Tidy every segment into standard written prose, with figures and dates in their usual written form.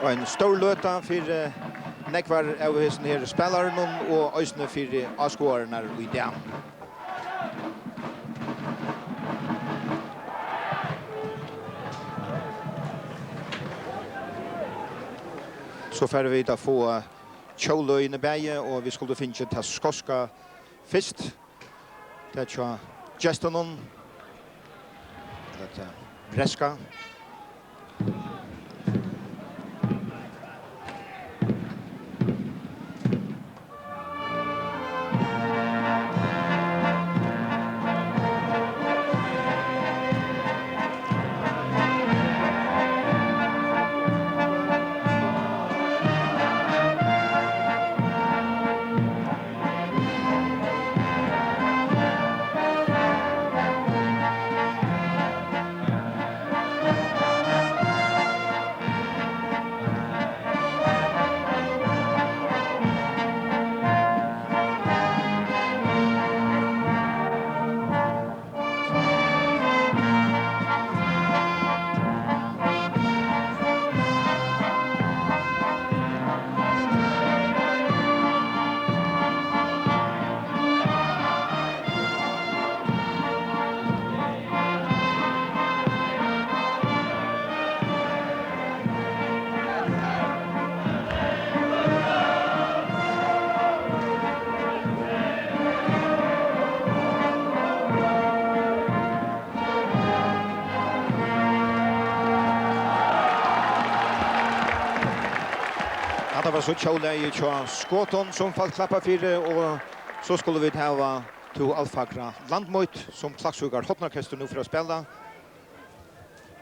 Og en stor løta for nekvar av hesten her spilleren og øysene for avskårene i dag. Så får vi da få kjøløyene bæge, og vi skulle finne til skoska først. Det er tja Justonon, eller Breska. Det var så tjåleie tja Skåton som falt klappa fire, og så skulle vi ha to Alfagra Landmøyt som Klaksvíkar hotnorkester nu for å spille.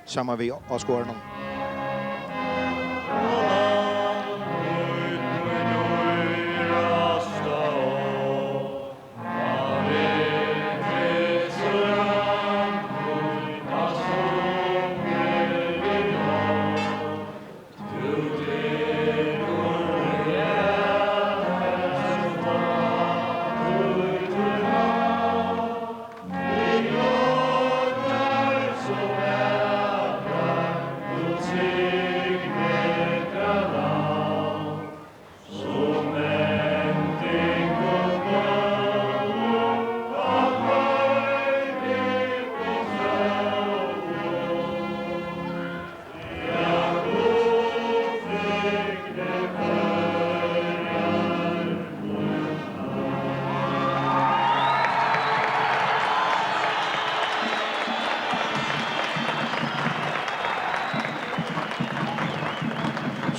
Sammen vi av skåren.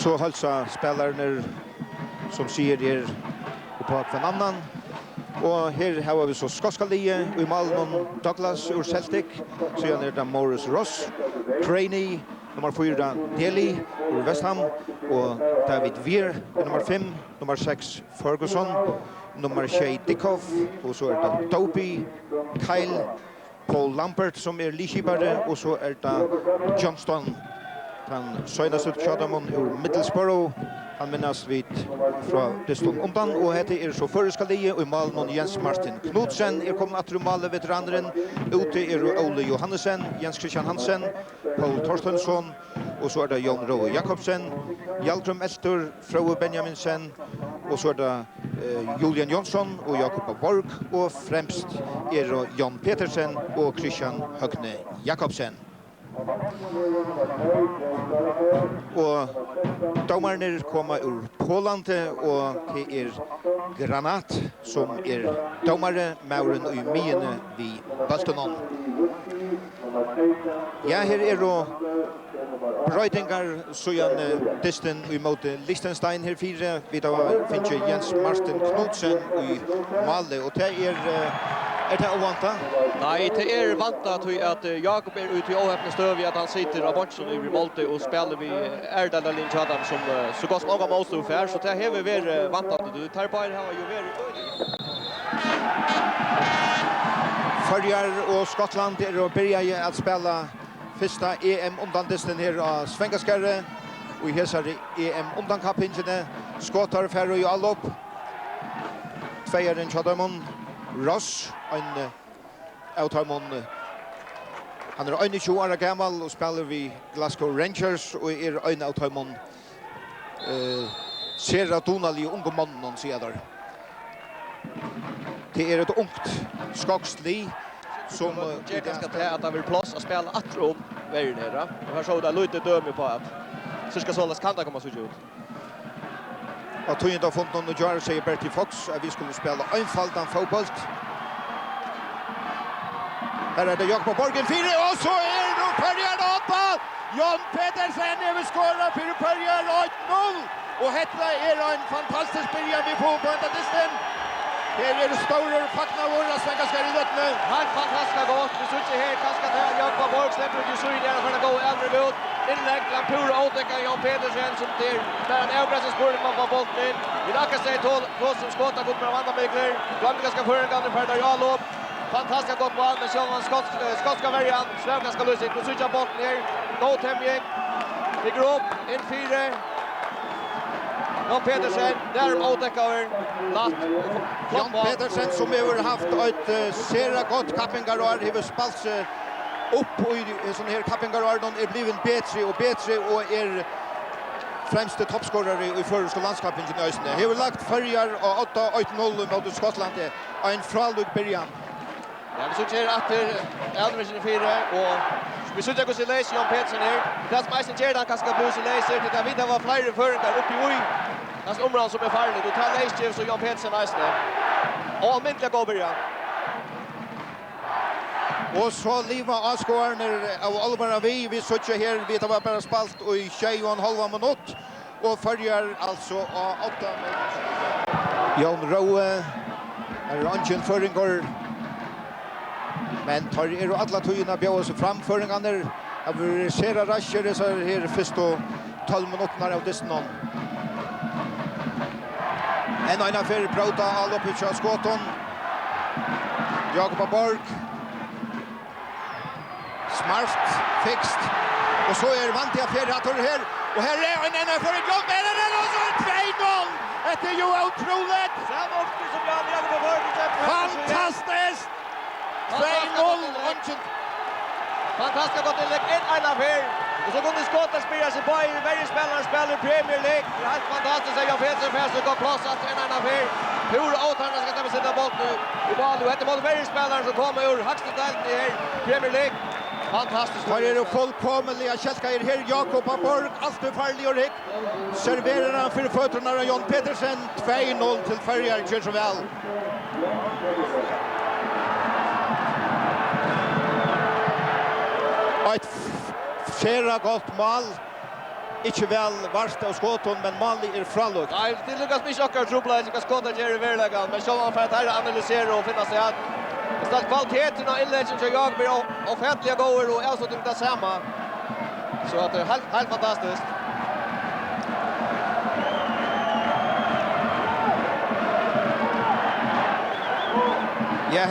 Så halsa spelaren som sier her på hver annan. Og her har vi så skotska lie i Malmö, Douglas ur Celtic, så er det Morris Ross, Craney, nummer 4 Deli ur West Ham, og David Weir nummer 5, nummer 6 Ferguson, nummer 6 Dickhoff, og så er det Dopey, Kyle, Poul Lambert som er likibare, og så er det Johnsson. Han søgnas ut kjødamon ur Middlesbrough. Han minnes vidt fra Diston undan, og hette så føreskalige, og i malen Jens Martin Knudsen kommet at rumale veteraneren. Ute Óli Johannesen, Jens Kristian Hansen, Pól Thorsteinsson, og så er det Jón Rói Jacobsen, Hjalgrím Elttør, Froði Benjaminsen, og så er det Julian Johnsson og Jákup av Borg, og fremst Jón Petersen og Kristian Jacobsen. Og domarna kommer ur Poland, og det Granat som domare mauren og miene vi Baltonon. Ja, her brøytingar søyan disten imot Liechtenstein her fire. Vi da finner Jens Martin Knudsen i Male, og det det ovanta? Nei, det vanta at Jákup ute i åhøpne støv i at han sitter av Bonsen i Molte og spiller vi Erdal eller Linchadam som så godt som mange målstår for, så det har vi vært vanta. Du tar bare her jo vært Førjar og Skottland å begynne å spille første EM-undandisten her av Svangaskarð, og i hesar EM-undankappingene skottar Faroes i allopp. Tvøroyri Tjadamon Ross, en Elttør, han 21 år gammel og spiller vi Glasgow Rangers, og en Elttør ser donalige unge mannen, sier der. Det er et ungt skogsli som det ganska till att det vill plats att spela att rum väl nere. Och här så där lite döme på att så ska sålas kan det komma så ut. Jag tror inte har fått någon att göra sig Bertie Fox att vi skulle spela enfaldan fotboll. Här är det Jákup Borgen 4 och så är det Pörjar åtta. Jon Petersen är vi skorar för Pörjar 8-0 och detta är en fantastisk början vi får på ända disten. Här är det stora fackna våra Svangaskarð i lötne. Helt fantastiskt gott. Vi sitter här ganska där Jákup Borg släpper ut ju där för att gå äldre ut. Inlägg till pura åtäcka Jon Petersen som till där en överpressningsspårning man får bollen in. Vi rackar sig till som skottar gott med andra mikler. Granat ska föregående för där Jákup. Fantastiskt gott mål med Johnsson skotska variant. Svenska ska lösa ut och switcha bollen ner. Go Temjek. Vi går upp in 4. Jon Petersen där åtäckar Latt. Jon Petersen som har haft ett sera gott kappingar och har spalt upp i sån här kappingar och är blivit bättre och är främste toppskorare i Faroes landskapen i Östne. Han har lagt Färjar och 8-8-0 mot Skottland. En fralug början. Ja, vi ser att Elmersen 4 och vi ser att det läser Jon Petersen här. Det som Eisen Gerdan kanske blir så läser det där vidare var flera förringar upp i oj. Hans område som är farlig. Då tar läser så Jon Petersen Eisen. Och allmäntliga går början. Och så Liva Askåarner av Alvara vi söker här. Vi tar bara spalt och i 21,5 minut. Och följer alltså 8 Jón Rói Jacobsen förringar. Men tar ju alla tøyna bjóa sig framføringarna. Av sera rasjer så här först och 12 minuter av dessnon. En affär brota all upp i skoton. Jákup Borg. Smart fixed. Och så är vant jag för att här och här är en affär John Petersen och så 2-0. Det är ju otroligt. Samofte som Jákup Borg. Fantastiskt. 2-0 Hansen. Fantastiskt gott inlägg en affär. Och så kunde skottet spela sig på i varje spelare spelar Premier League. Det är helt fantastiskt att Jon Petersen fäster går plats att en affär. Hur åtarna ska ta sätta bort nu. I ball och heter mot varje spelare som kommer ur högsta delen i Premier League. Fantastiskt. Här är det fullkomliga Kjellska är här Jákup Borg allt är farlig och rik. Serverar han för fötterna av Jon Petersen 2-0 till Färjar kör så väl. Ett sera gott mål. Inte väl värst av skotten, men målet är frallukt. Nej, det lyckas mycket akkurat trubbla. Jag ska skotta Jerry Verlagan. Men så man för att här analysera och finna sig att det kvaliteten av inläggen som jag blir offentliga gåor och alltså det samma. Så att det är helt fantastiskt. Ja,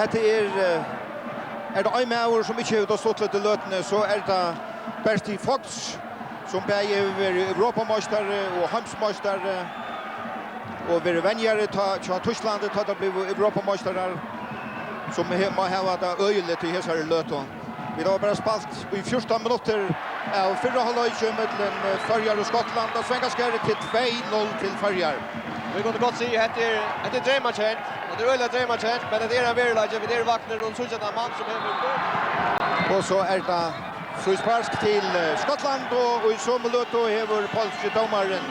det en med som inte har stått lite lötne så det Bertie Fox som är Europamästare och Hamsmästare och vi vänjare till Tyskland att det blir Europamästare som må ha det öjligt i hela löten. Vi har bara spalt i 14 minuter av förra halvleken mellan Färjar och Skottland och Svangaskarð till 2-0 till Färjar. Vi kunde gott se att det är drömmatchen. Det är väl drömmatchen, men det är en verklighet. Vi är vaknar runt så en man som är och så det frispark till Skottland och i så minut då har polske domaren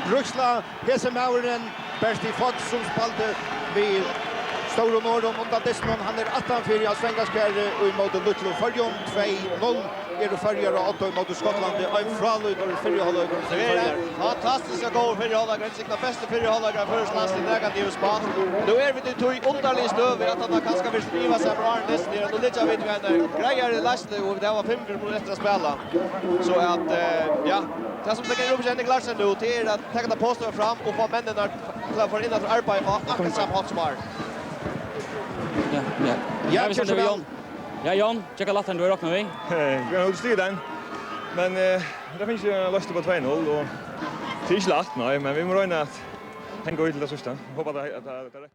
Bruxla Hesemauren Bertie Fox som spelade vid Stora Norden under dessnon. Han är 18 av Svangaskarð och i mot Lutlo Färjön 2-0. Är det Färjar och 8 mot Skottland. En fralud och fyra halvlek. Det är fantastiska goal för halvlek. Det är bästa fyra halvlek av första landslaget negativ spel. Då är vi till underligt över att han kanske vill skriva sig på Arne Nestley. Då lite vet vi en grejer i Lashley och det var 5 minuter efter att spela. Så att ja, det som det kan rubbas en Larsen nu till att ta det posten fram och få männen klar för in att arbeta och akkurat samma hotsmart. Ja, vi startar Jon. Ja, Jon, checka latten du rocknar vi. Vi har styrt den. Men det finns ju lust på 2-0 och det är inte lätt, nej, men vi måste räkna att han går ut till det sista. Hoppas att det